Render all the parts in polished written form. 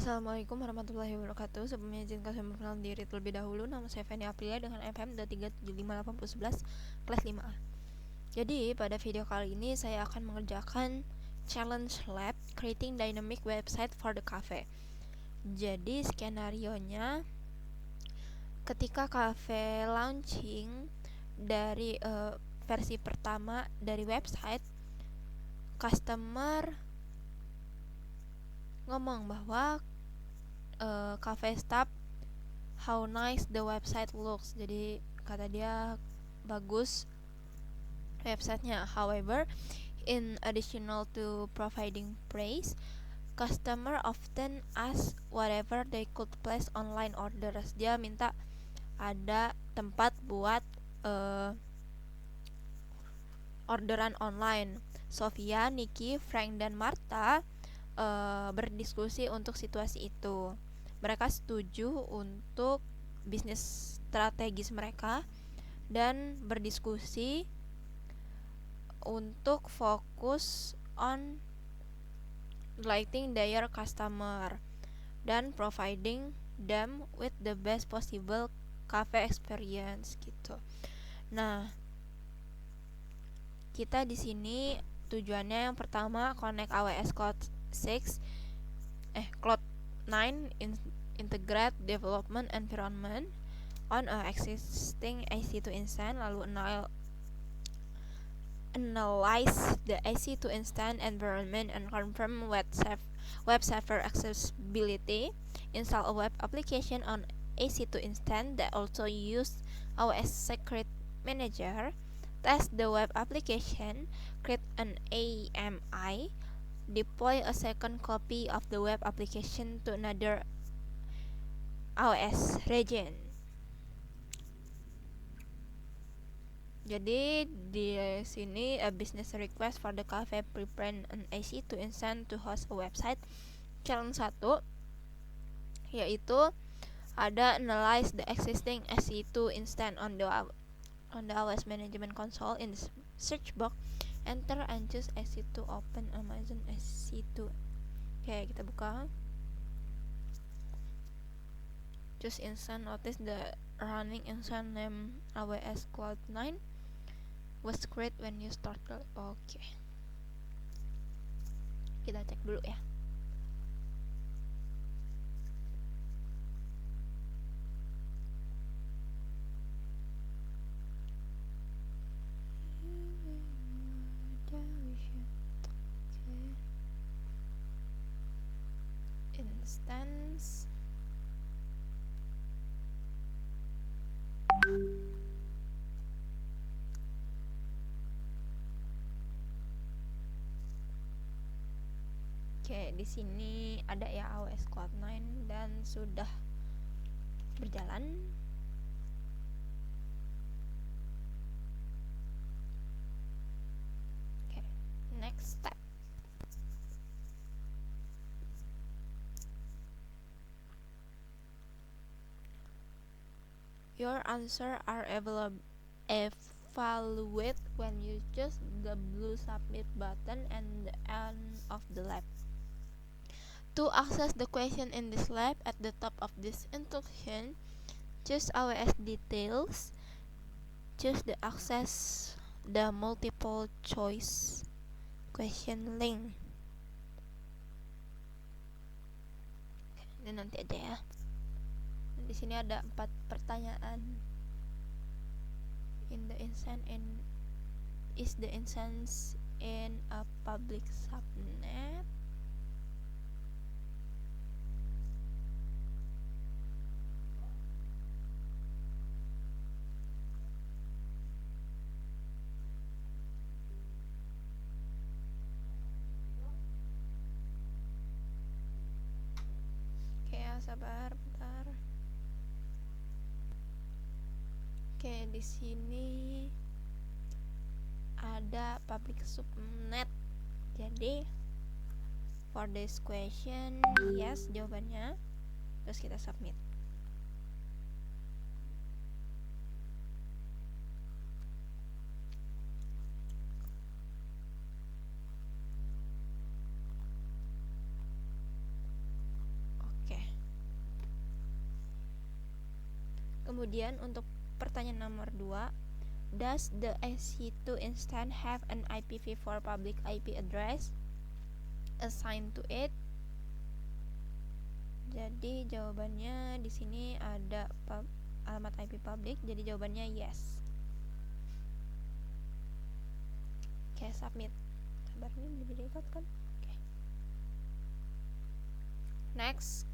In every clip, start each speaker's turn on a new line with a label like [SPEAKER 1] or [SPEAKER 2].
[SPEAKER 1] Assalamualaikum warahmatullahi wabarakatuh. Sebelumnya izinkan saya memperkenalkan diri terlebih dahulu. Nama saya Feni Aprilia dengan FM 23758011 kelas 5A. Jadi pada video kali ini saya akan mengerjakan challenge lab creating dynamic website for the cafe. Jadi skenarionya, ketika cafe launching dari versi pertama dari website, customer ngomong bahwa cafe staff how nice the website looks. Jadi kata dia bagus websitenya. However, in additional to providing praise, customer often ask whatever they could place online orders. Dia minta ada tempat buat orderan online. Sofia, Nikki, Frank, dan Martha berdiskusi untuk situasi itu. Mereka setuju untuk bisnis strategis mereka dan berdiskusi untuk fokus on delighting their customer dan providing them with the best possible cafe experience gitu. Nah, kita di sini tujuannya yang pertama connect AWS Cloud9 integrate development environment on a existing EC2 instance, lalu analyze the EC2 instance environment and confirm web server accessibility, install a web application on EC2 instance that also use AWS Secret Manager, test the web application, create an AMI, deploy a second copy of the web application to another AWS region. Jadi di sini a business request for the cafe prepare an EC2 instance to host a website. Challenge 1 yaitu ada analyze the existing EC2 instance on the AWS Management Console. In the search box, enter and choose EC2, open Amazon EC2. Oke, kita buka. Choose instance, notice the running instance name AWS Cloud9 was created when you started. Oke, kita cek dulu ya. Instance Oke, di sini ada ya AWS Cloud9 dan sudah berjalan. Oke, next step. Your answer are evaluate when you choose the blue submit button at the end of the lab. To access the question in this lab, at the top of this instruction, choose AWS details, choose the access the multiple choice question link. Ini nanti aja ya. Di sini ada 4 pertanyaan. In the instance and is the instance in a public subnet? Oke, sabar bentar. Oke, di sini ada public subnet. Jadi for this question yes jawabannya, terus kita submit. Kemudian untuk pertanyaan nomor 2, does the EC2 instance have an IPv4 public IP address assigned to it? Jadi jawabannya di sini ada alamat IP public, jadi jawabannya yes. Oke, submit. Sabar, ini di-record kan? Oke. Next,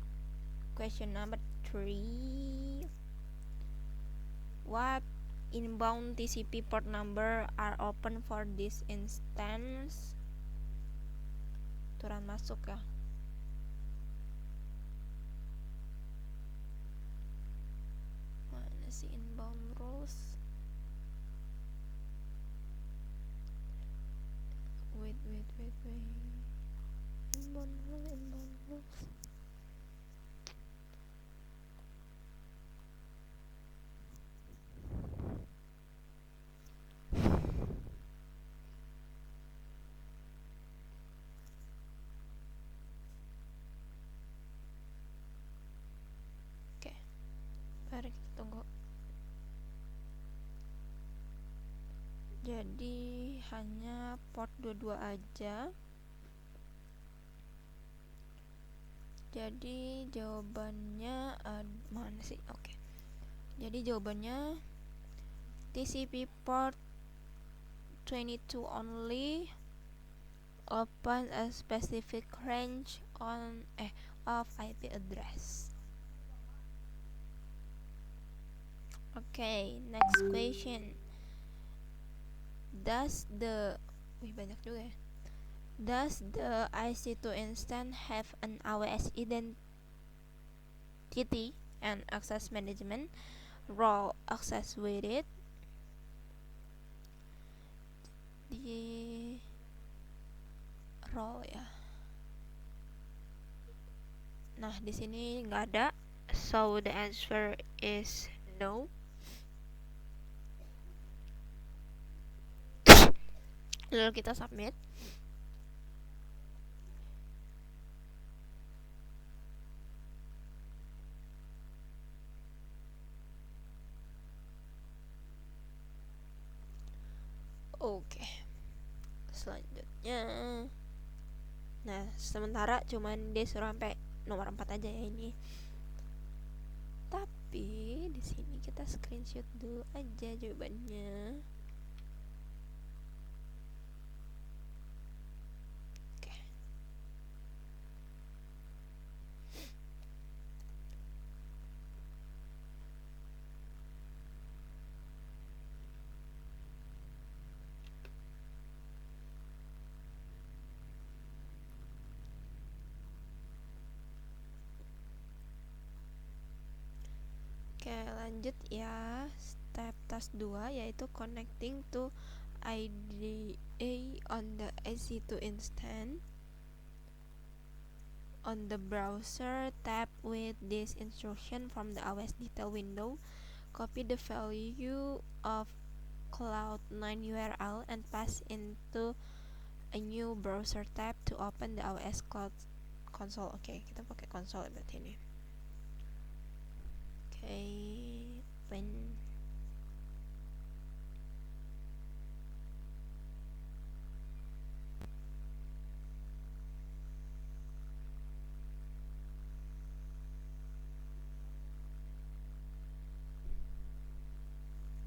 [SPEAKER 1] question number 3. What inbound TCP port number are open for this instance? Aturan masuk ya. Mana sih inbound rules? Wait. Inbound rules. Oke. Mari kita tunggu. Jadi hanya port 22 aja. Jadi jawabannya mana sih? Oke. Jadi jawabannya TCP port 22 only open a specific range of IP address. Okay, next question. Does the IC2 instance have an AWS identity and access management role access with it? Di role ya. Nah, di sini nggak ada, so the answer is no. Lalu kita submit. Oke. Selanjutnya. Nah, sementara cuman dia suruh sampai nomor 4 aja ya ini. Tapi di sini kita screenshot dulu aja jawabannya. Oke. Oke, lanjut ya. Step task 2 yaitu connecting to IDE on the EC2 instance. On the browser tab with this instruction from the AWS detail window, copy the value of Cloud9 URL and pass into a new browser tab to open the AWS Cloud Console. Oke, kita pakai console berarti ini. Oke, open.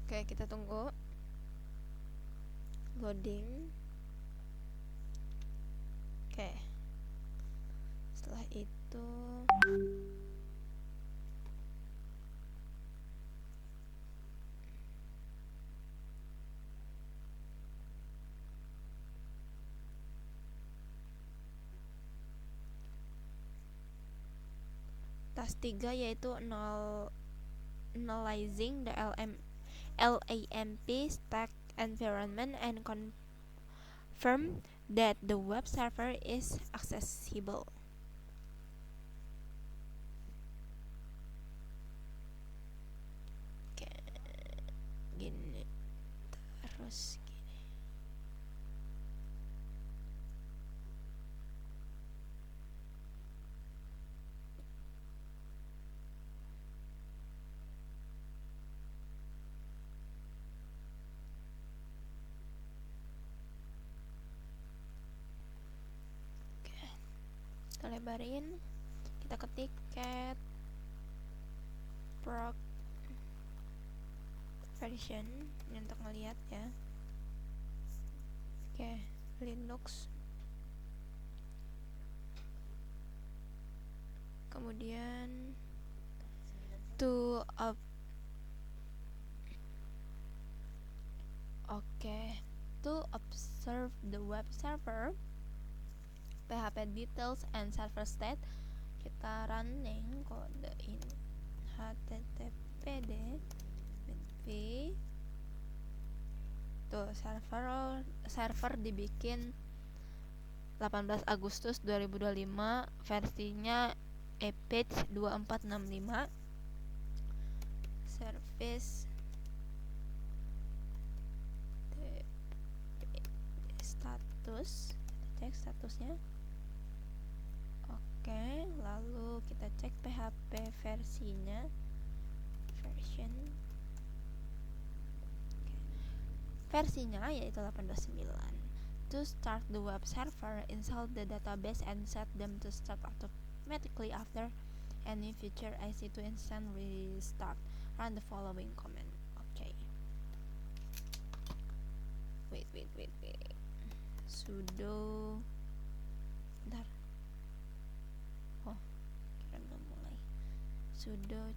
[SPEAKER 1] Oke, kita tunggu loading. Oke, setelah itu task 3 yaitu analyzing the LAMP stack environment and confirm that the web server is accessible. Oke, gini terus gini. lebarin, kita ketik cat proc version ini untuk ngeliat ya. Oke, Linux, kemudian to observe the web server, PHP details and server state, kita running kode ini httpd tuh server dibikin 18 Agustus 2025, versinya epage 2465, service status, kita cek statusnya. Oke, lalu kita cek PHP versinya, version versinya yaitu 8.9. To start the web server, install the database and set them to start automatically after any future IC2 instant restart. Run the following command. Okay. Wait. Sudo. Bentar. Oh, kira belum mulai. Sudo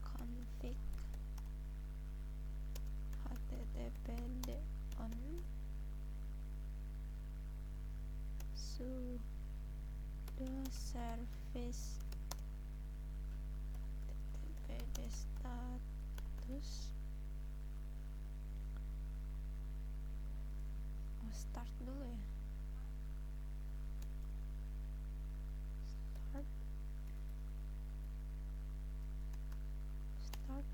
[SPEAKER 1] config httpd on sudo service httpd status. Start dulu ya. Start.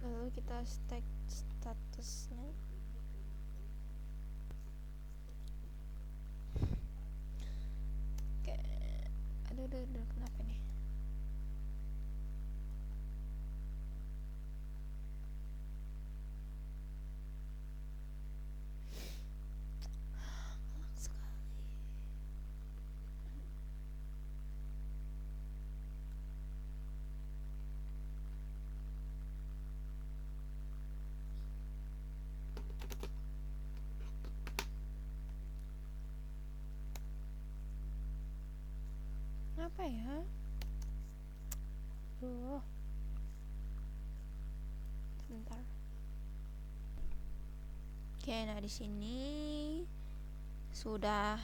[SPEAKER 1] Lalu kita stack statusnya. Oke. Aduh, kenapa nih? Apa ya? Sebentar. Oke, nah di sini sudah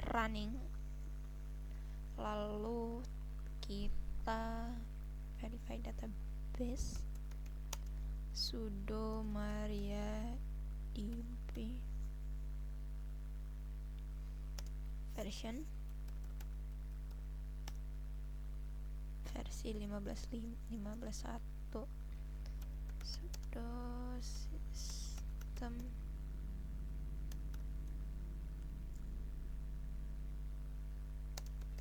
[SPEAKER 1] running. Lalu kita verify database sudo mariadb version versi 15.1 sudo system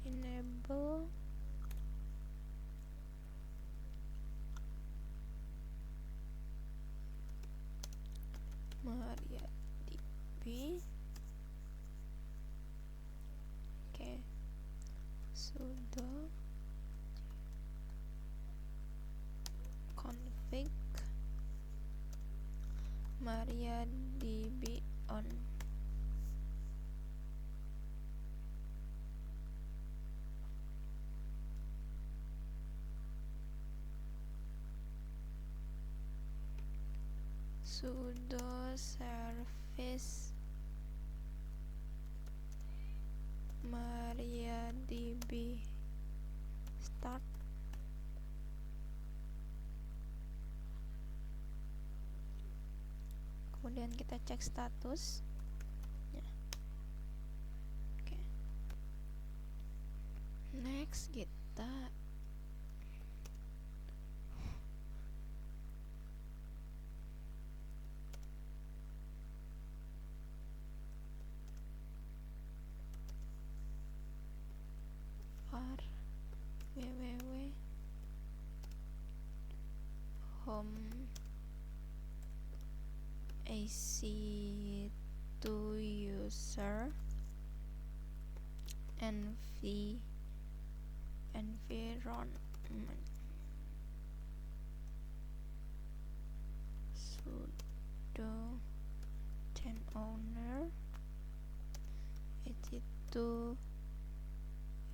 [SPEAKER 1] enable mariadb. Oke, sudo config mariadb on. Sudo service mariadb start. Kemudian kita cek status ya. Oke. Next kita var www home EC2 user environment sudo then owner EC2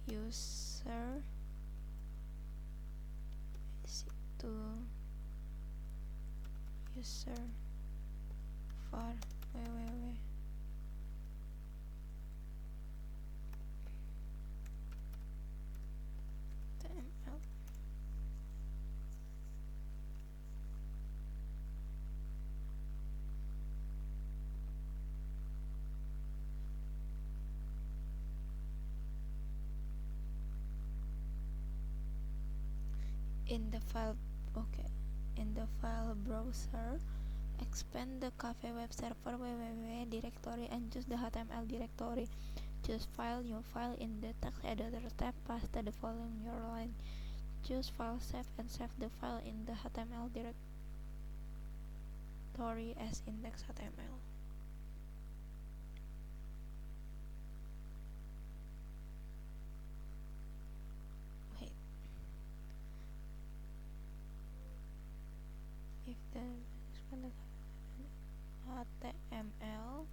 [SPEAKER 1] user var www tml. In the file browser, expand the Cafe web server www directory and choose the HTML directory. Choose file, new file. In the text editor tab, paste the following URL line. Choose file save and save the file in the HTML directory as index.html. Wait. If the HTML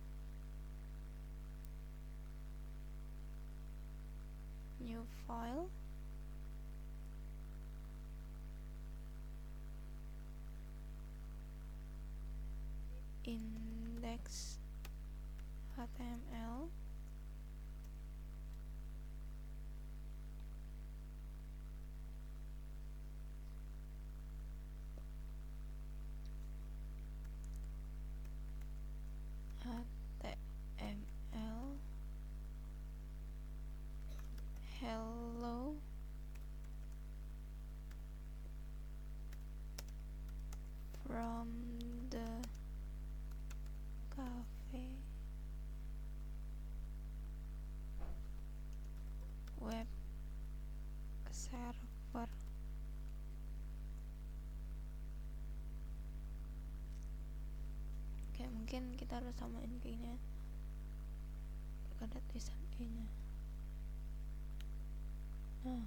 [SPEAKER 1] new file index.html hello from the Cafe web server. Oke, mungkin kita harus samain kayaknya ada tulisan E nya. Nah,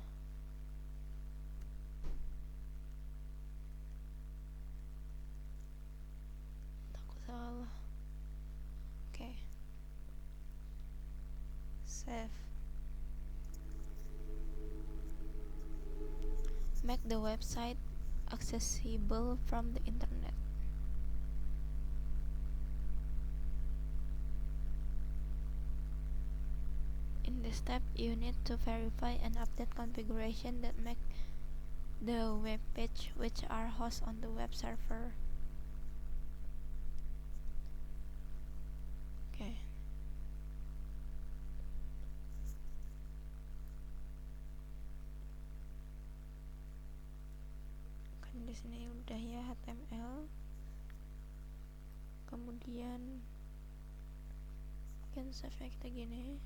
[SPEAKER 1] takut salah. Oke, save. Make the website accessible from the internet. In this step, you need to verify and update configuration that make the web page which are host on the web server. Okay. Kan di sini udah ya HTML. Kemudian kan save kita gini.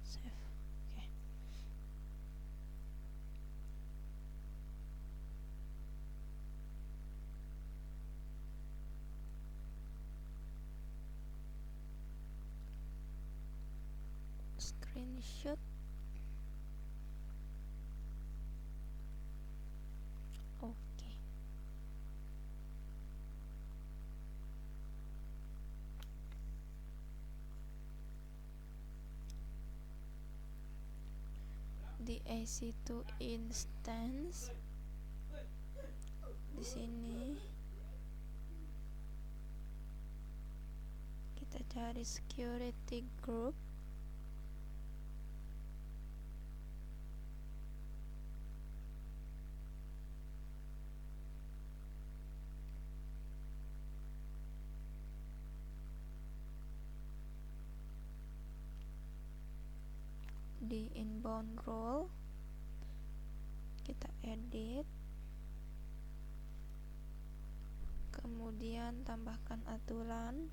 [SPEAKER 1] Save. Oke. Screenshot. Oke. Di EC2 instance di sini kita cari security group. Di inbound role kita edit, kemudian tambahkan aturan,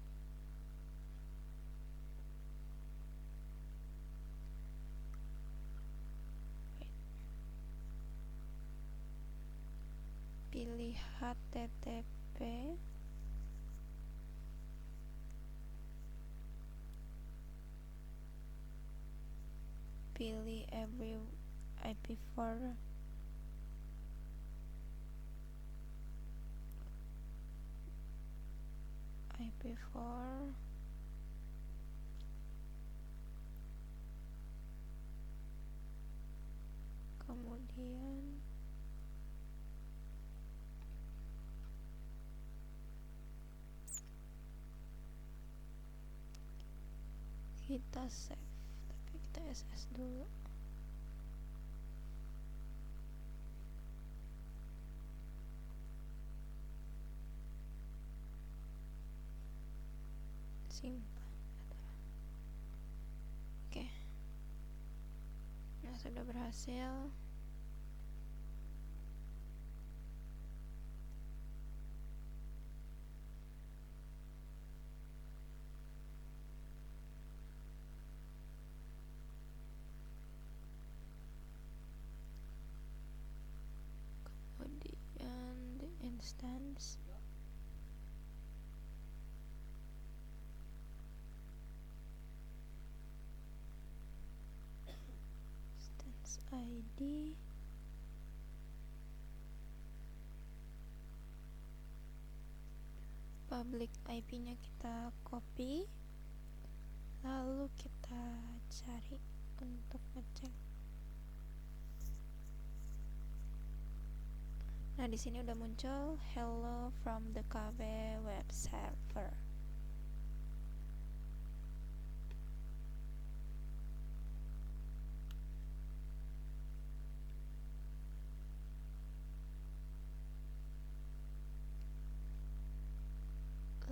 [SPEAKER 1] pilih HTTP pilih every IP4 kemudian kita save, tapi kita SS dulu. Simpan. Oke. Nah, sudah berhasil. Kemudian the instance ID, public IP-nya kita copy, lalu kita cari untuk ngecek. Nah, di sini udah muncul hello from the KB web server.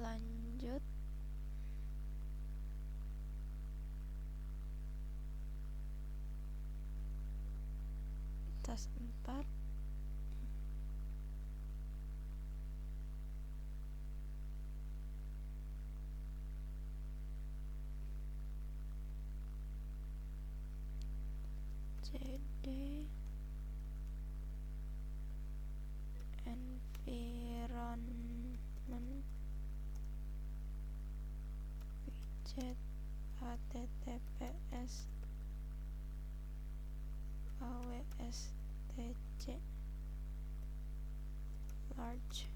[SPEAKER 1] Lanjut. Tas 4. CD environment widget https awstc large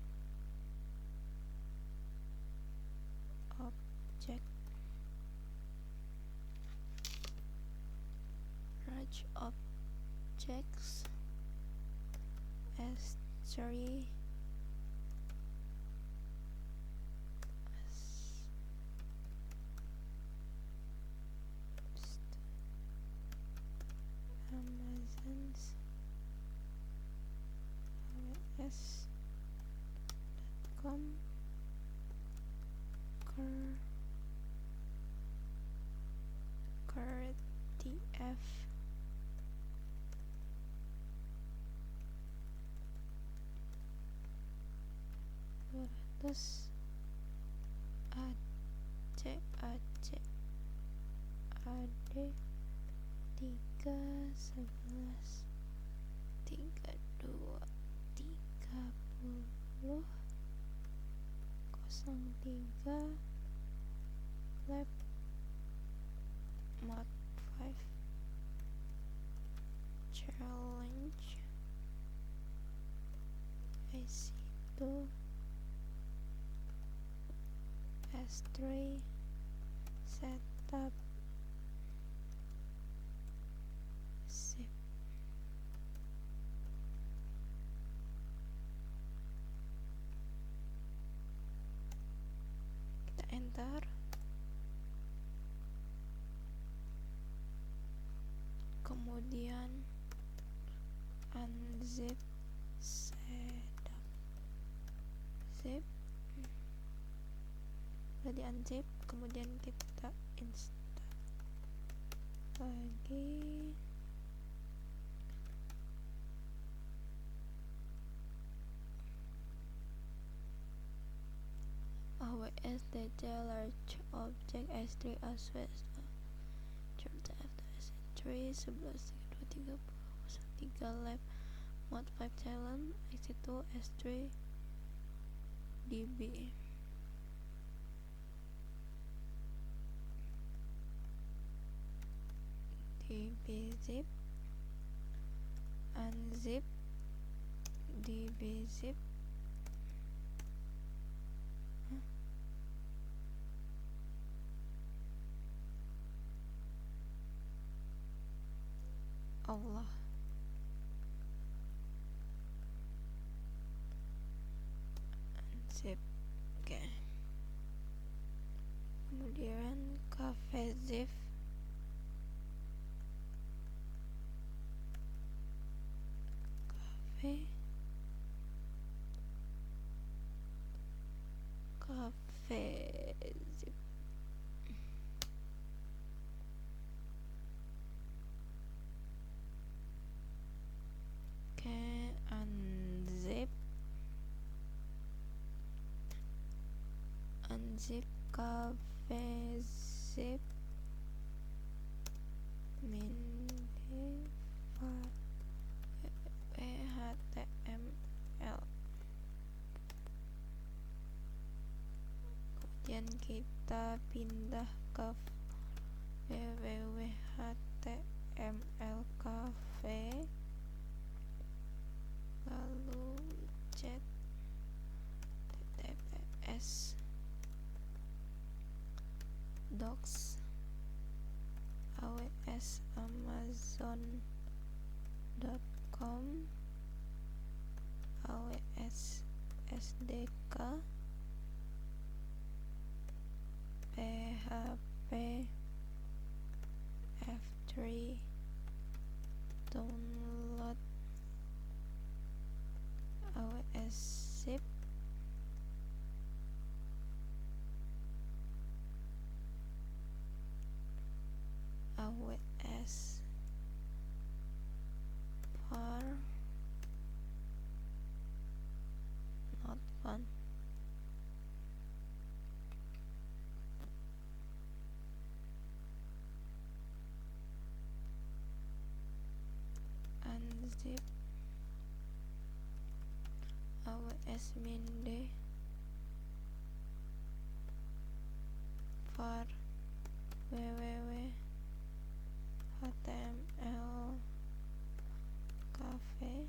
[SPEAKER 1] objects s3 Amazons aws.com curtf terus ad 311 32 30 03 lab mod 5 challenge IC2 S3 setup zip. Kita enter. Kemudian unzip setup zip. Udah di unzip, kemudian kita install lagi. awsdc large object s3 aswes Charta S3 11 32 30 3 lab mod 5 challenge IC2 S3 db. dbzip, unzip, dbzip. Allah, unzip. Oke. Kemudian kafezip, kafezip. Oke, unzip, kafezip, minde html. Kemudian kita pindah ke www.html cafe, lalu chat ttps docs aws amazon.com aws sdk php f3 download aws zip, aws var not one. Unzip, aws minde var www.html cafe.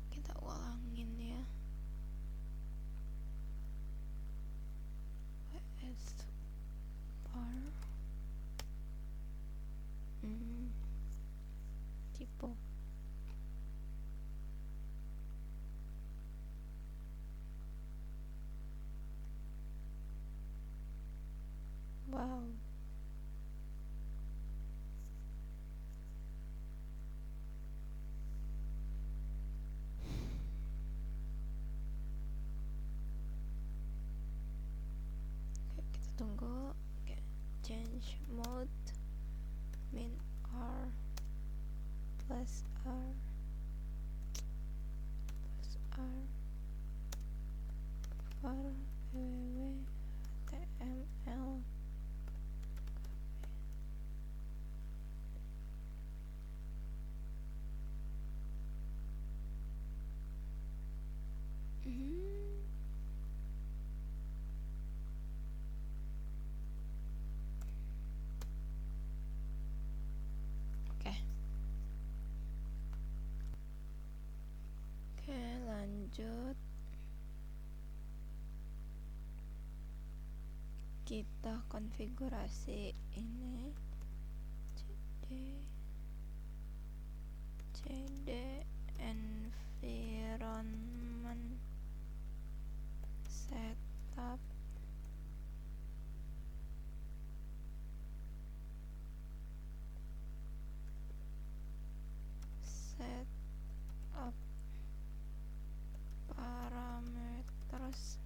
[SPEAKER 1] Kita ulangin ya. ws var typo. Wow. Oke, kita tunggu. Oke, change mode min r plus r var www.html. Oke, lanjut. Kita konfigurasi ini cd environment setup parameters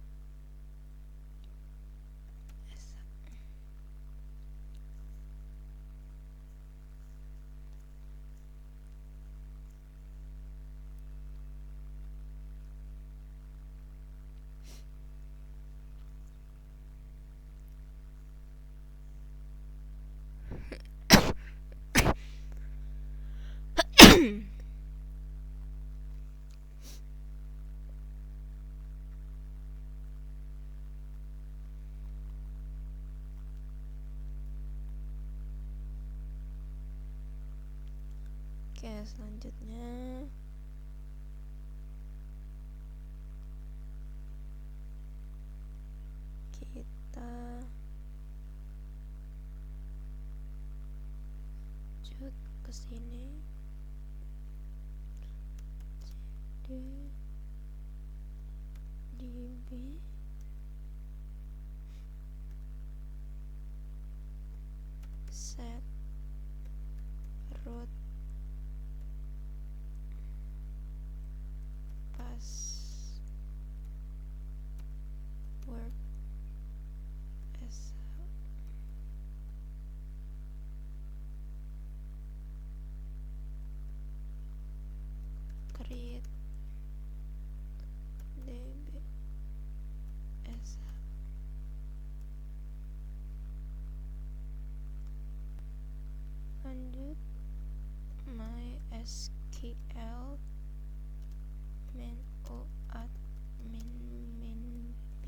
[SPEAKER 1] Oke, selanjutnya kita lanjut ke sini. Jadi db set root password as create db as lanjut MySQL main admin p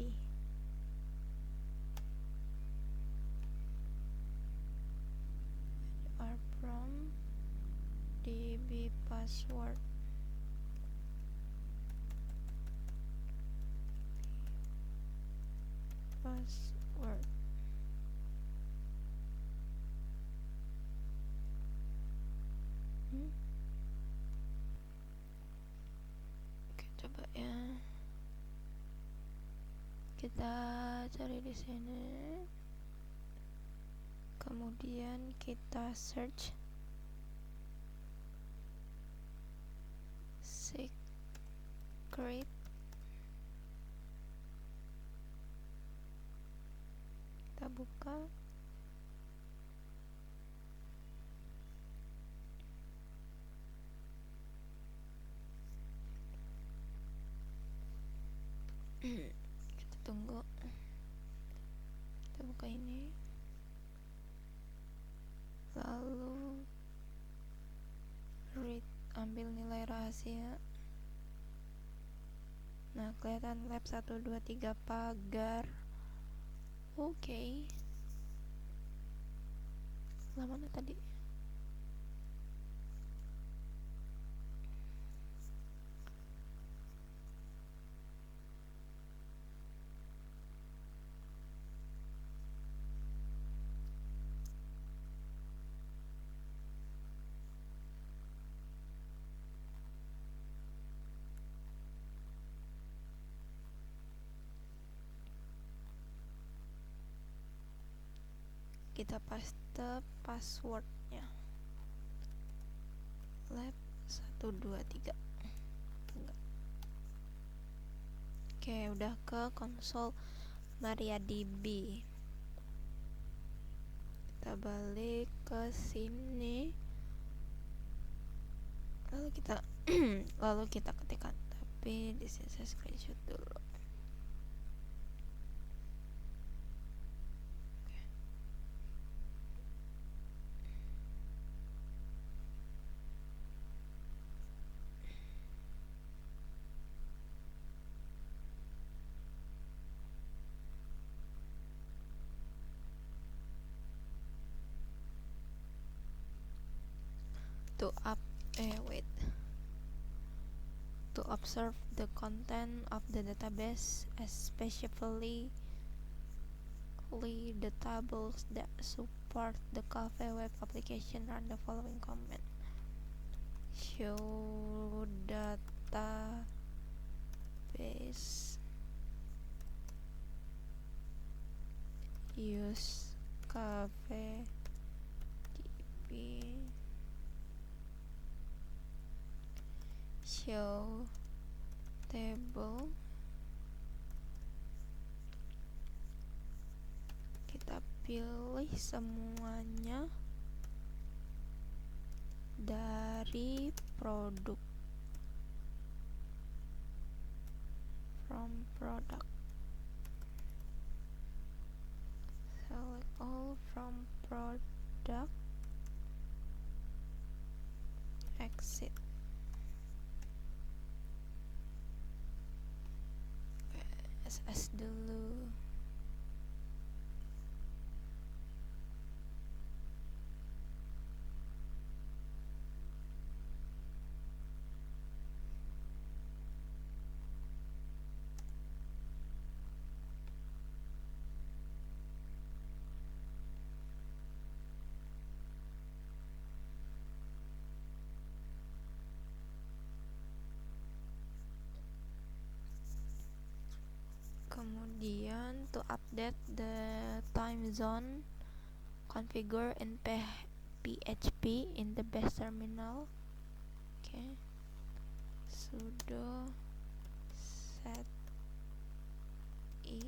[SPEAKER 1] are from db password Oke, coba ya. Kita cari di sini. Kemudian kita search secret. Kita buka. Kita tunggu. Kita buka ini. Lalu read, ambil nilai rahasia. Nah, kelihatan lab 1 2 3 pagar. Oke. Lah mana tadi? Kita paste passwordnya lab 1 2 3. Enggak. Oke, udah ke konsol MariaDB. Kita balik ke sini. Lalu kita ketikkan, tapi di sini saya screenshot dulu. To observe the content of the database, especially the tables that support the Cafe web application, run the following command: show database use Cafe db show table. Kita pilih semuanya dari produk, from product. Select all from product, exit. SS dulu. to update the time zone configure in PHP in the base terminal. Okay, sudo set e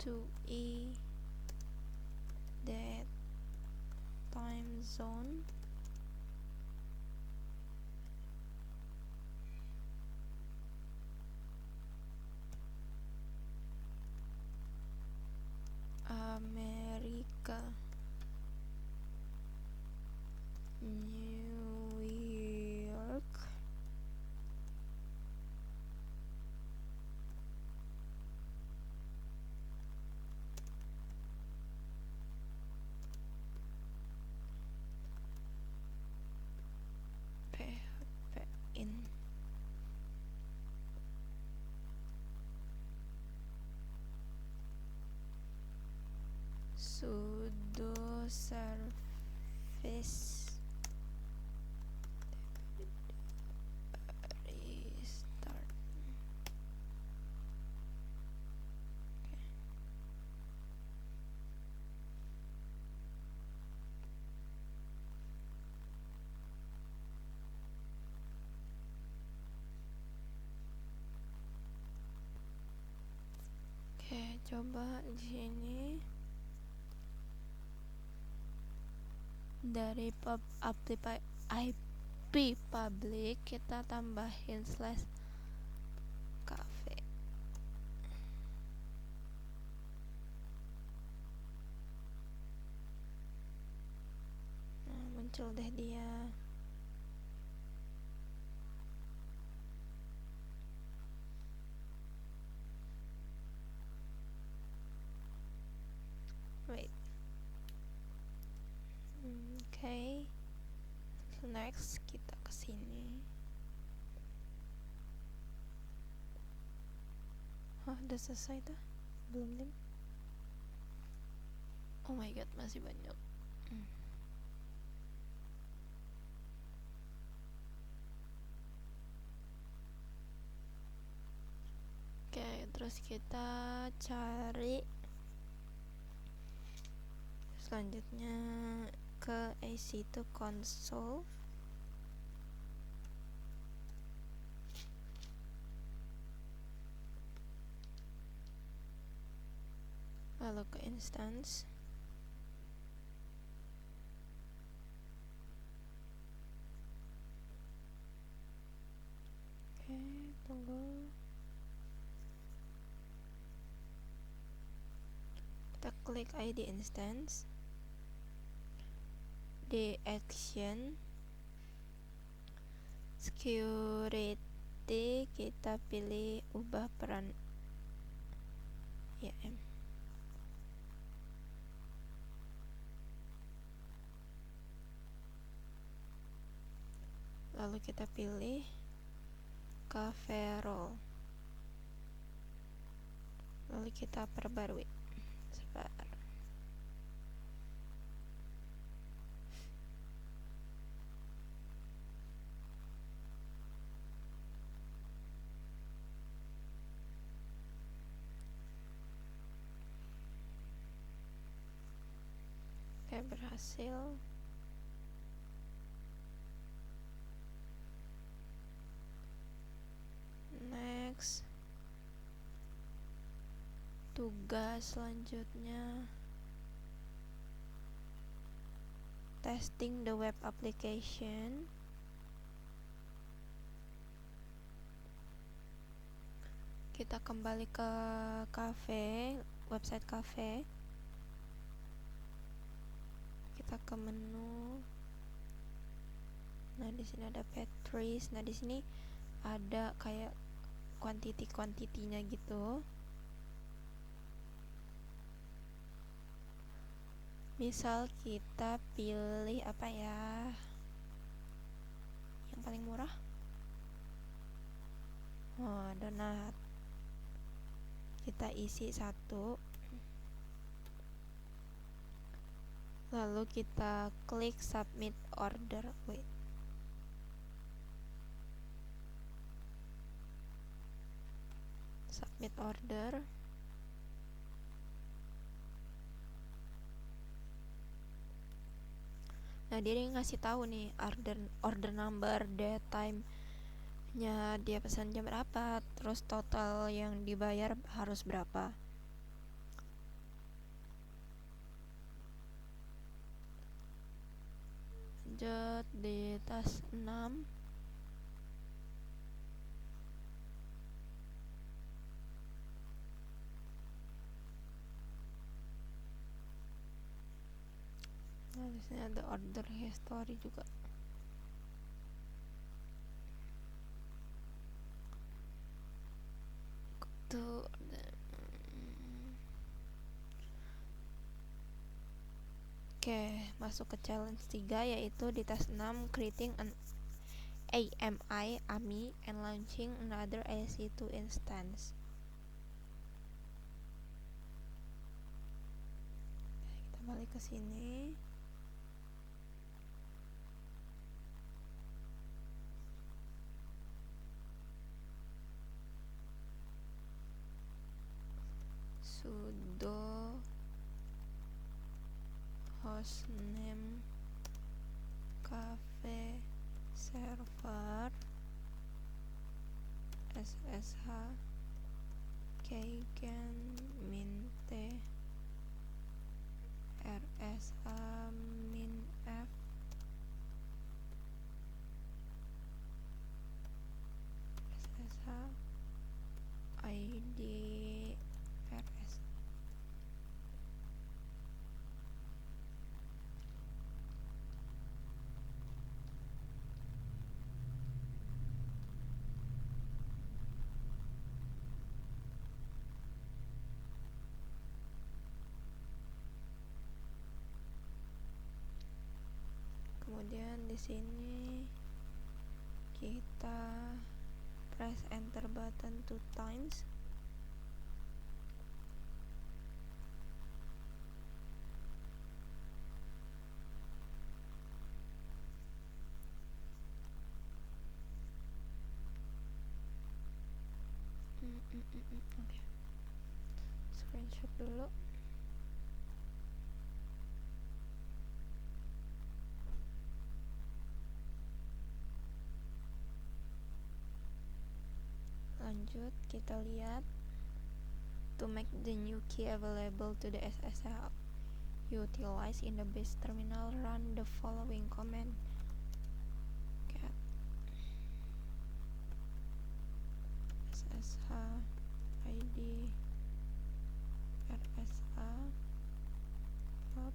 [SPEAKER 1] to that time zone America New York PHP in sudo service restart. Oke, coba di sini dari IP public kita tambahin /cafe. Nah, muncul deh dia. Wait. Okay. Next kita kesini. Udah selesai tuh? Belum nih? Oh my god, masih banyak. Oke, terus kita cari selanjutnya ke AC to console. Lalu ke instance. Oke, tunggu. Kita klik ID instance. Di action security kita pilih ubah peran IAM. Lalu kita pilih cafe role. Lalu kita perbarui. Sebentar. Oke, berhasil. Next, tugas selanjutnya testing the web application. Kita kembali ke cafe, website cafe. Kita ke menu. Nah, di sini ada Patrice. Nah, di sini ada kayak kuantitinya gitu. Misal kita pilih apa ya? Yang paling murah? Oh, donat. Kita isi 1. Lalu kita klik submit order. Wait. submit order. Nah, dia ngasih tahu nih order number, date, time-nya dia pesan jam berapa, terus total yang dibayar harus berapa. Lanjut di tas 6. Nah, disini ada order history juga. Tuh. Oke, masuk ke challenge 3, yaitu di tas 6, creating an AMI and launching another EC2 instance. Kita balik ke sini. Sudo hostname cafe server ssh keigen minte rsa min f ssh id rs. Kemudian di sini kita press enter button 2 times. Oke. Screenshot dulu. Lanjut, kita lihat to make the new key available to the SSH utilized in the base terminal, run the following command: cat ssh id rsa pub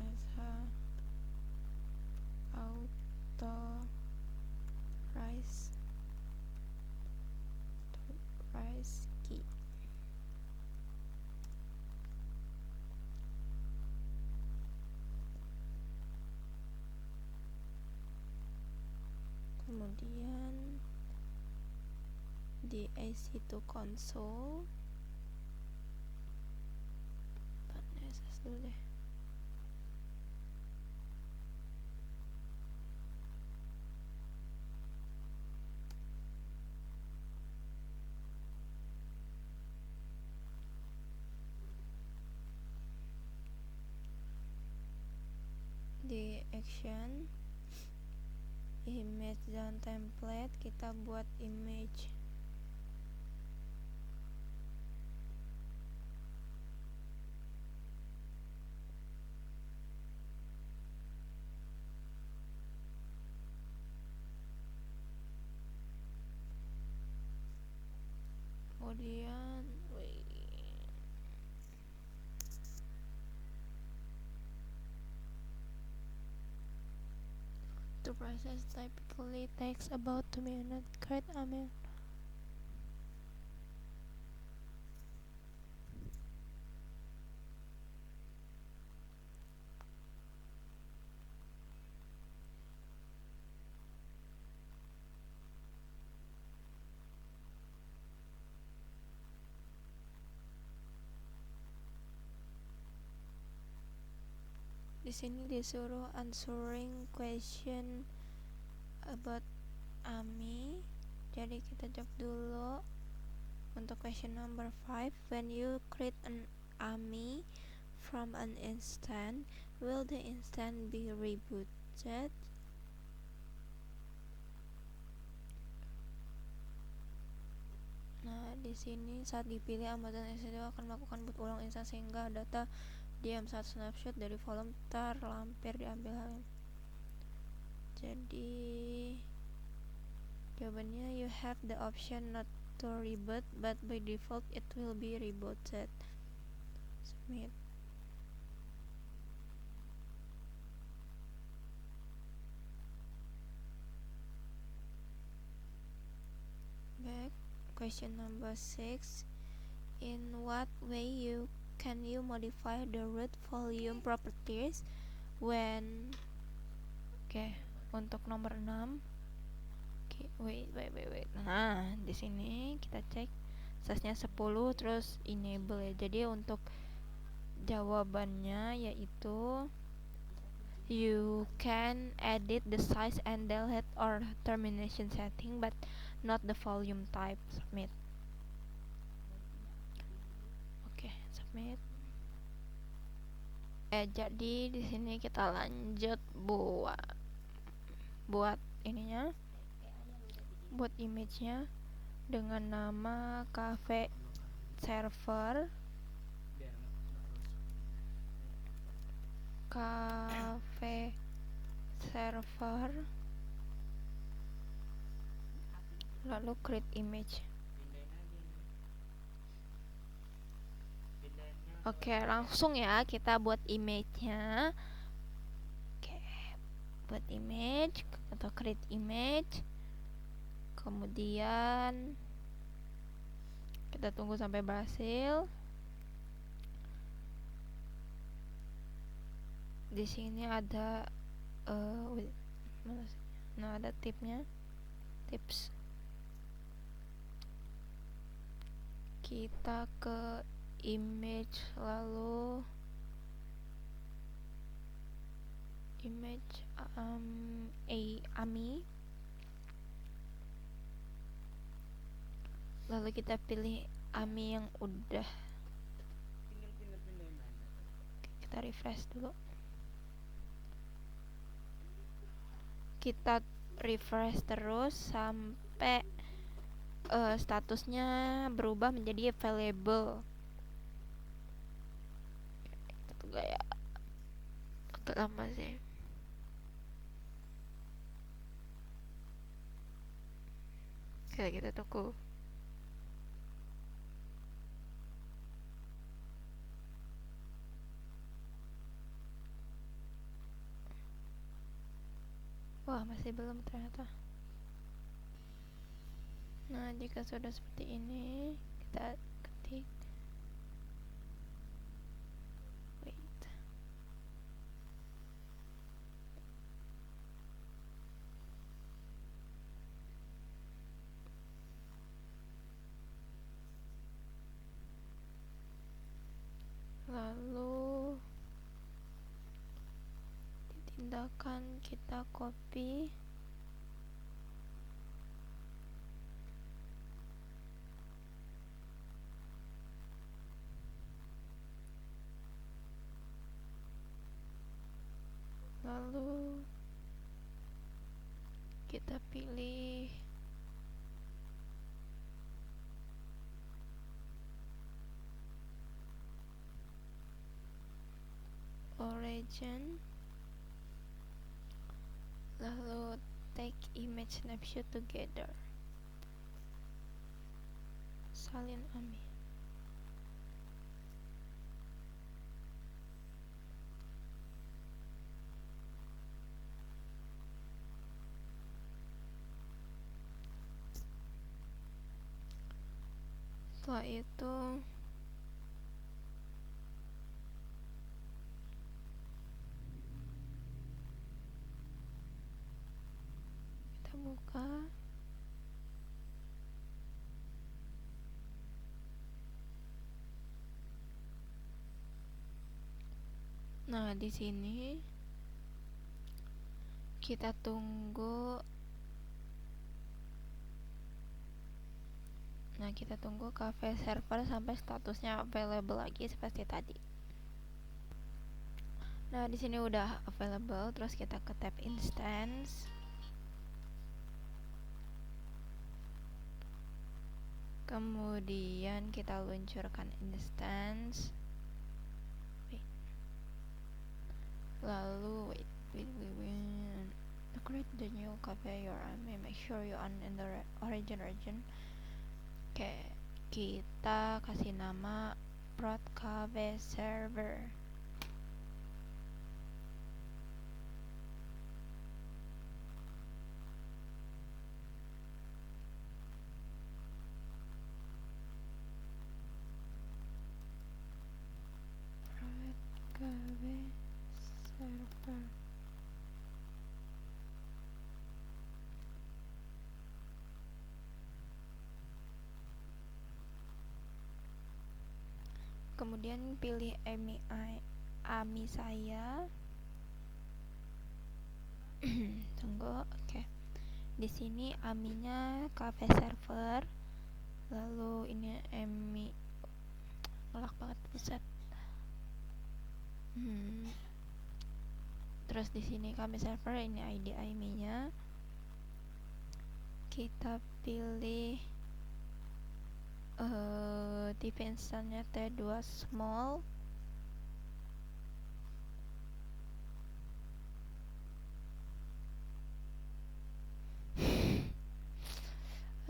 [SPEAKER 1] ssh authorize key. Kemudian di EC2 console, SS dulu deh. Di action image dan template, kita buat image. Kemudian to process typically takes about 2 minutes. Create email. Di sini disuruh answering question about Ami. Jadi kita jawab dulu untuk question number 5. When you create an Ami from an instance, will the instance be rebooted? Nah, di sini saat dipilih Amazon S2 akan melakukan boot ulang instansi sehingga data diam saat snapshot dari volume terlampir diambil hal. Jadi jawabannya you have the option not to reboot, but by default it will be rebooted. Submit. Back. Question number 6. In what way can you modify the root volume properties when untuk nomor 6. Wait. Nah, di sini kita cek size-nya 10 terus enable ya. Jadi untuk jawabannya yaitu you can edit the size and delete or termination setting but not the volume type. Submit. Submit. Jadi di sini kita lanjut buat ininya, buat image-nya dengan nama cafe server lalu create image. Langsung ya kita buat image-nya. Buat image atau create image. Kemudian kita tunggu sampai berhasil. Di sini ada ada tips. Kita ke image, lalu image Ami, lalu kita pilih Ami yang udah. Kita refresh dulu. Kita refresh terus sampai statusnya berubah menjadi available. Tunggu ya, agak lama sih. Kita tunggu. Wah, masih belum ternyata. Nah, jika sudah seperti ini, kita ketik wait. Lalu tindakan kita copy lalu kita pilih origin, lalu take image snapshot together, salin Ami. Setelah itu kita buka. Nah, di sini kita tunggu. Nah, kita tunggu cafe server sampai statusnya available lagi seperti tadi. Nah, di sini udah available, terus kita ke tab instance. Kemudian kita luncurkan instance. Lalu wait. To create the new cafe URL, make sure you are in the origin region. Oke, kita kasih nama prod cafe server. Prod cafe server. Kemudian pilih AMI saya. Tunggu, oke. Di sini AMI-nya cafe server. Lalu ini AMI. Ngelak banget pusat. Terus di sini cafe server, ini ID AMI-nya. Kita pilih tipe instannya T2 small.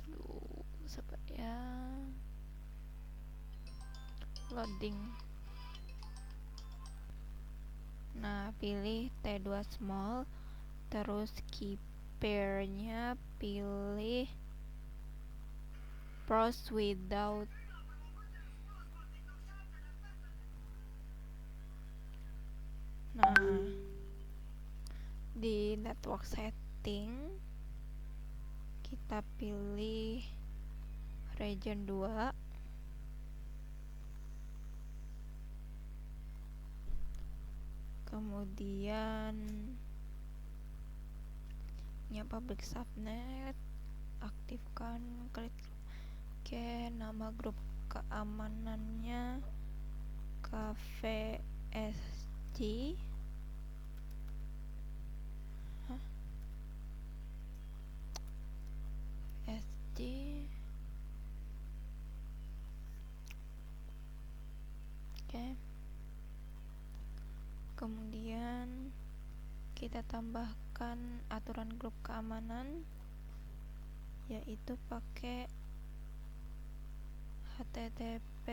[SPEAKER 1] Aduh, sabar ya. Loading. Nah, pilih T2 small, terus key pair-nya pilih browse without. Nah, di network setting kita pilih region 2. Kemudian ini public subnet, aktifkan, klik. Oke, nama grup keamanannya Cafe SG. SG. Oke. Kemudian kita tambahkan aturan grup keamanan, yaitu pakai HTTP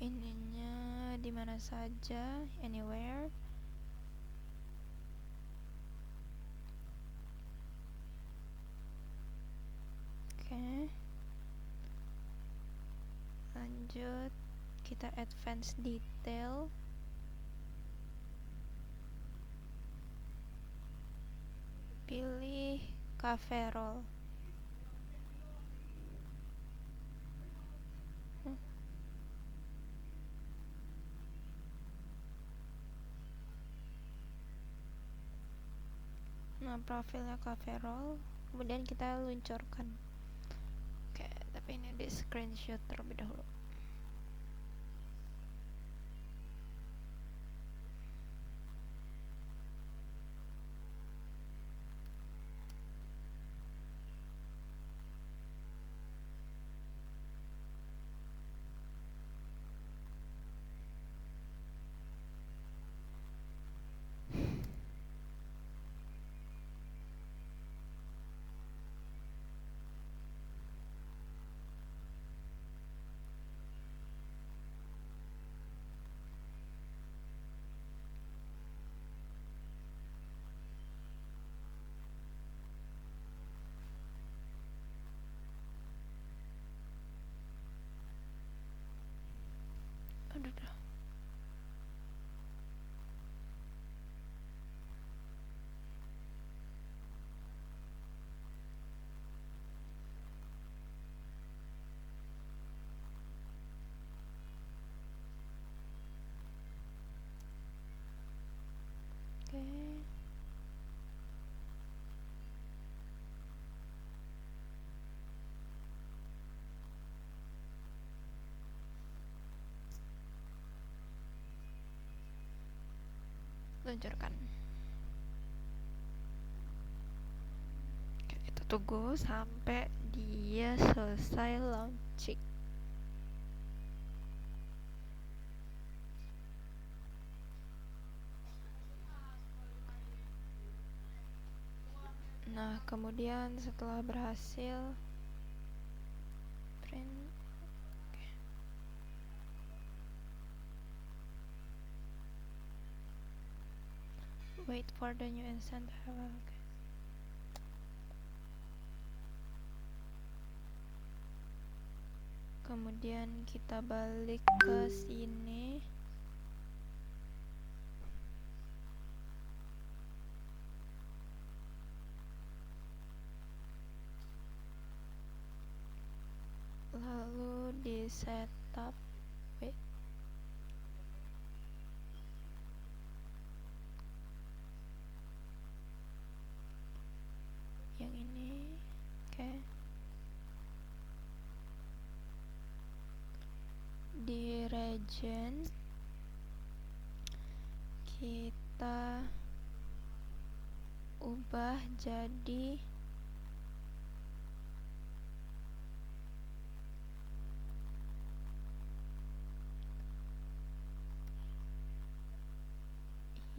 [SPEAKER 1] ininya dimana saja, anywhere. Oke, lanjut kita advance detail. Pilih cafe role. Nah, profilnya cafe role, kemudian kita luncurkan. Oke, tapi ini di screenshot terlebih dahulu. luncurkan. Oke, kita tunggu sampai dia selesai launching. Nah, kemudian setelah berhasil print, wait for the new instant. Kemudian kita balik ke sini. Lalu di setup, wait, yang ini, oke. Di region kita ubah jadi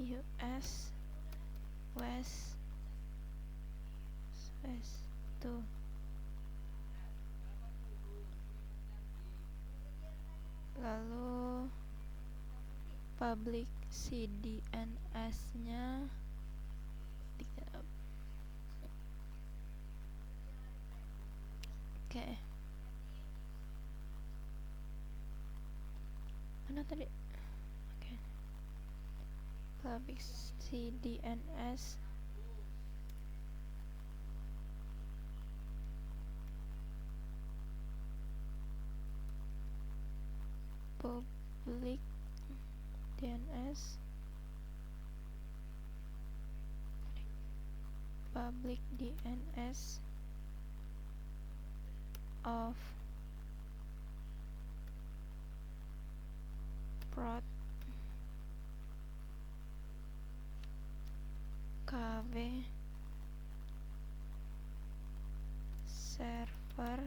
[SPEAKER 1] US West tuh. Lalu public CDNS nya oke. Mana tadi? Oke. Public CDNS public DNS public DNS of prod KW server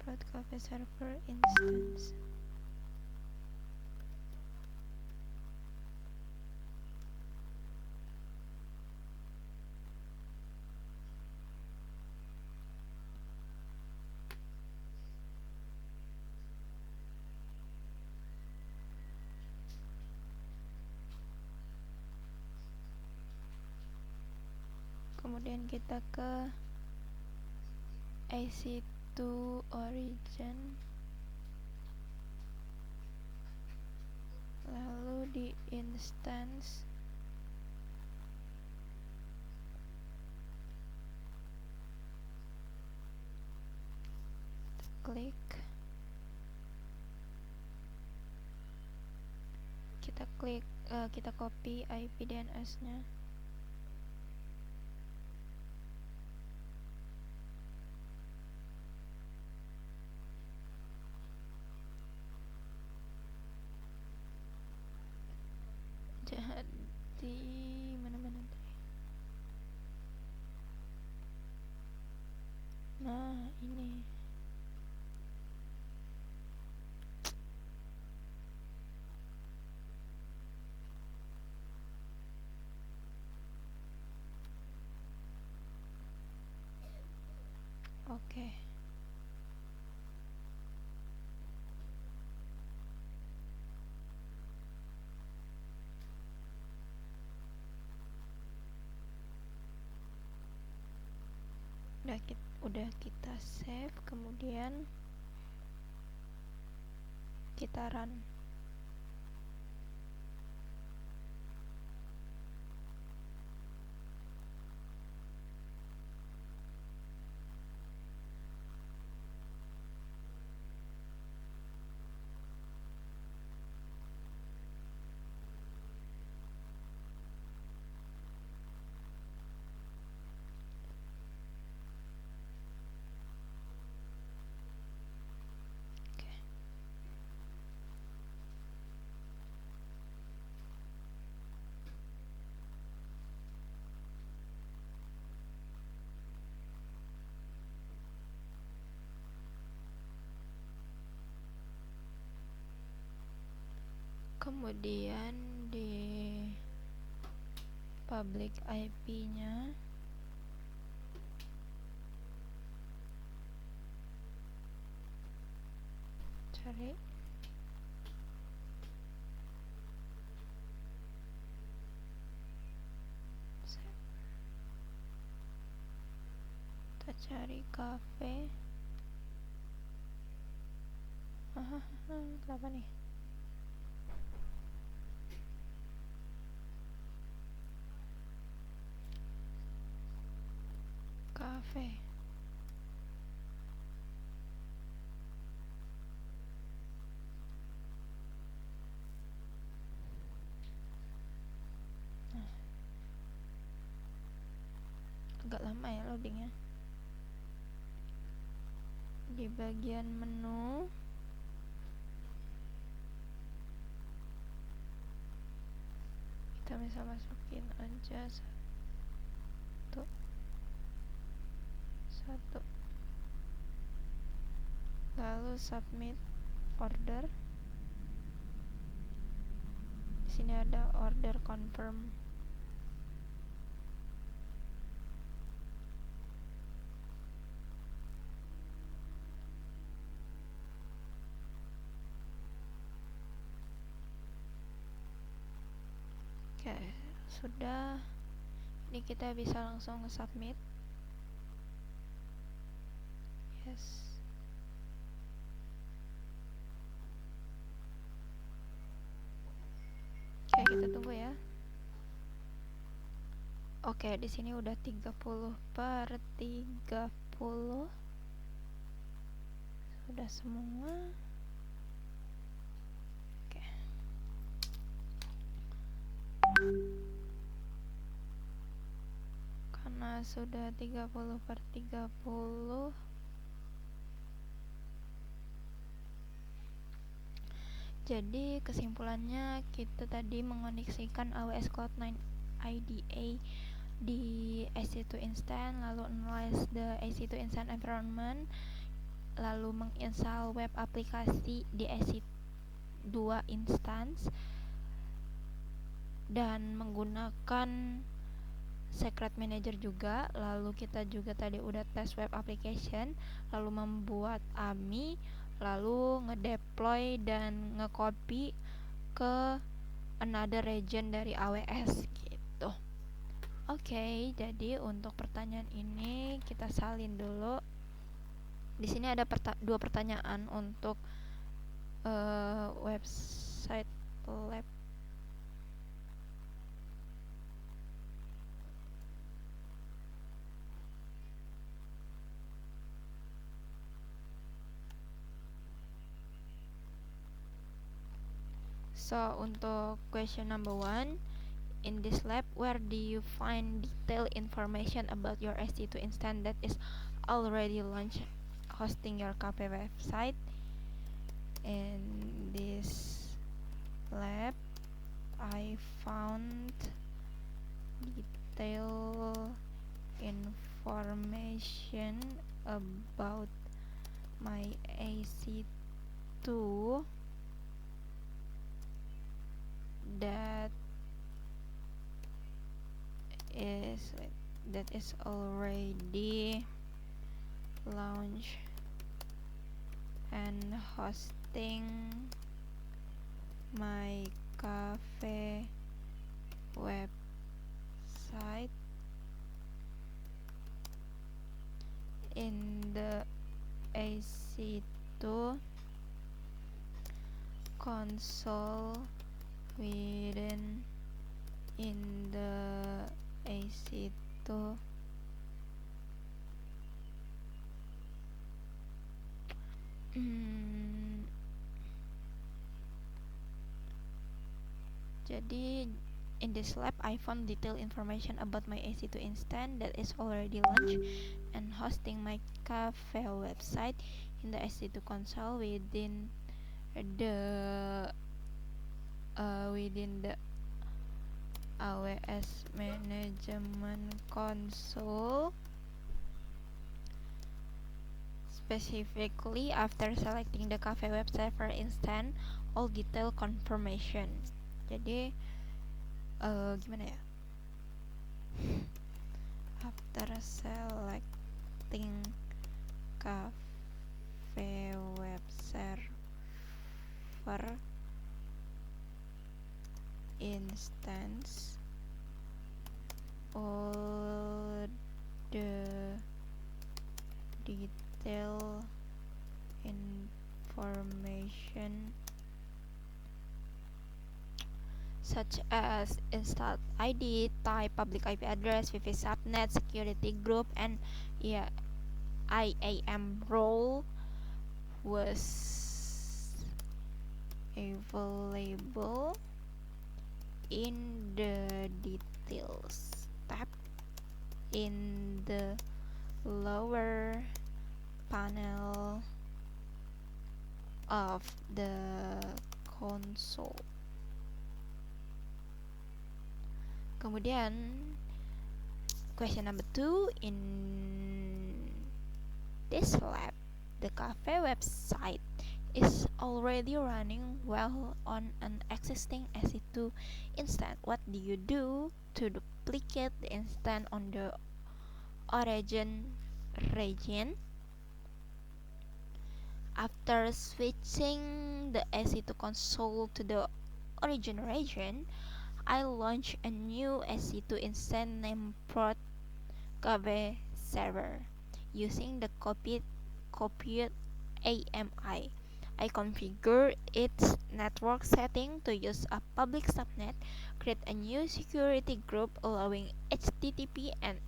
[SPEAKER 1] prod KW server instance. Kemudian kita ke EC2 origin, lalu di instance klik, kita copy IP DNS nya, jadi mana-mana tadi. Nah, ini oke. Udah kita save, kemudian kita run. kemudian di public IP-nya cari kita cari cafe. Kenapa nih? Cafe. Agak lama ya loadingnya. Di bagian menu kita bisa masukin aja satu lalu submit order. Di sini ada order confirm. Oke, sudah. Ini kita bisa langsung submit. Yes. Oke, kita tunggu ya. Oke, di sini udah 30/30. Sudah semua. Oke. Karena sudah 30/30, jadi kesimpulannya kita tadi mengoneksikan AWS Cloud9 IDA di EC2 Instant, lalu analyze the EC2 Instant environment, lalu menginstal web aplikasi di EC2 Instance, dan menggunakan Secret Manager juga. Lalu kita juga tadi udah tes web application, lalu membuat AMI, lalu ngedeploy dan ngecopy ke another region dari AWS gitu. Oke, jadi untuk pertanyaan ini kita salin dulu. Di sini ada dua pertanyaan untuk website lab. So, untuk question number 1, in this lab, where do you find detailed information about your EC2 instance that is already launched hosting your cafe website? In this lab, I found detailed information about my EC2 that is already launched and hosting my cafe website in the EC2 console within in the EC2 jadi in this lab I found detailed information about my EC2 instance that is already launched and hosting my cafe website in the EC2 console within the AWS Management Console specifically after selecting the cafe web server instance all detail confirmation. Jadi gimana ya, after selecting cafe web server instance all the detail information such as installed ID, type, public IP address, VV subnet, security group, and IAM role was available in the details tab in the lower panel of the console. Kemudian question number 2, in this lab the cafe website is already running well on an existing EC2 instance. What do you do to duplicate the instance on the origin region? After switching the EC2 console to the origin region, I launch a new EC2 instance named prod cafe server using the copied AMI. I configure its network setting to use a public subnet, create a new security group allowing HTTP and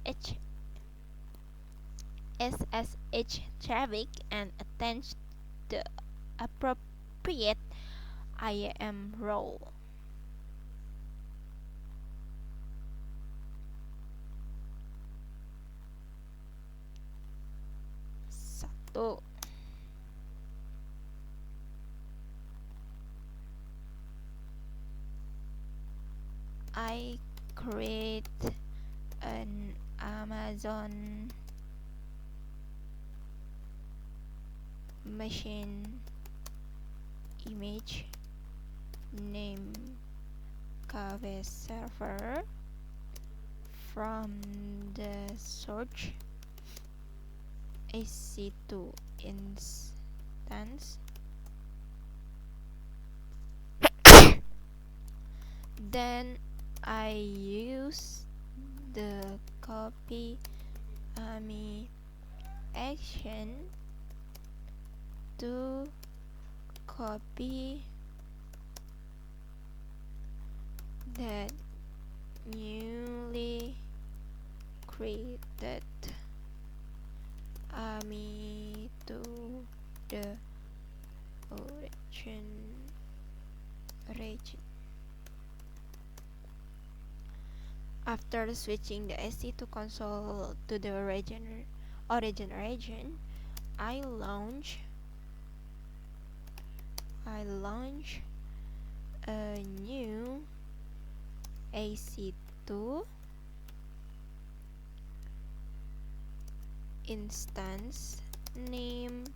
[SPEAKER 1] SSH traffic, and attach the appropriate IAM role. Satu, I create an Amazon machine image name cafe server from the search EC2 instance. Then I use the copy AMI action to copy that newly created AMI to the origin region. After switching the EC2 console to the origin region, I launch a new EC2 instance named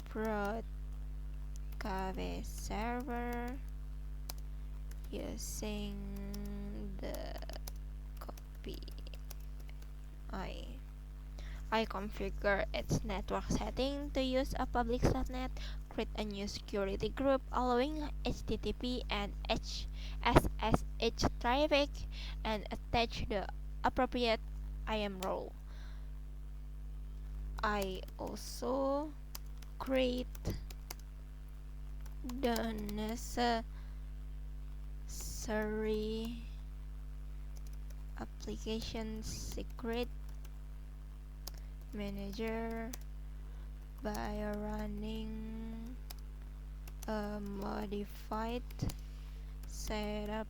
[SPEAKER 1] prod cafe server using the copy I configure its network setting to use a public subnet, create a new security group allowing HTTP and SSH traffic, and attach the appropriate IAM role. I also create the necessary application secret manager by running a modified setup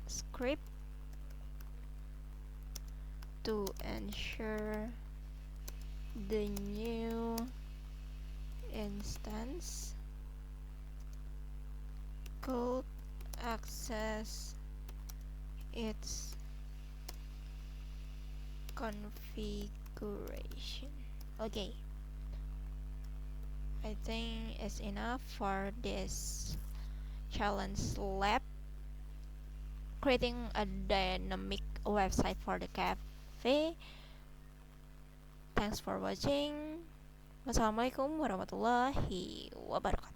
[SPEAKER 1] script to ensure the new instance could access its configuration. Okay, I think it's enough for this challenge lab, creating a dynamic website for the cafe. Thanks for watching. Wassalamualaikum warahmatullahi wabarakatuh.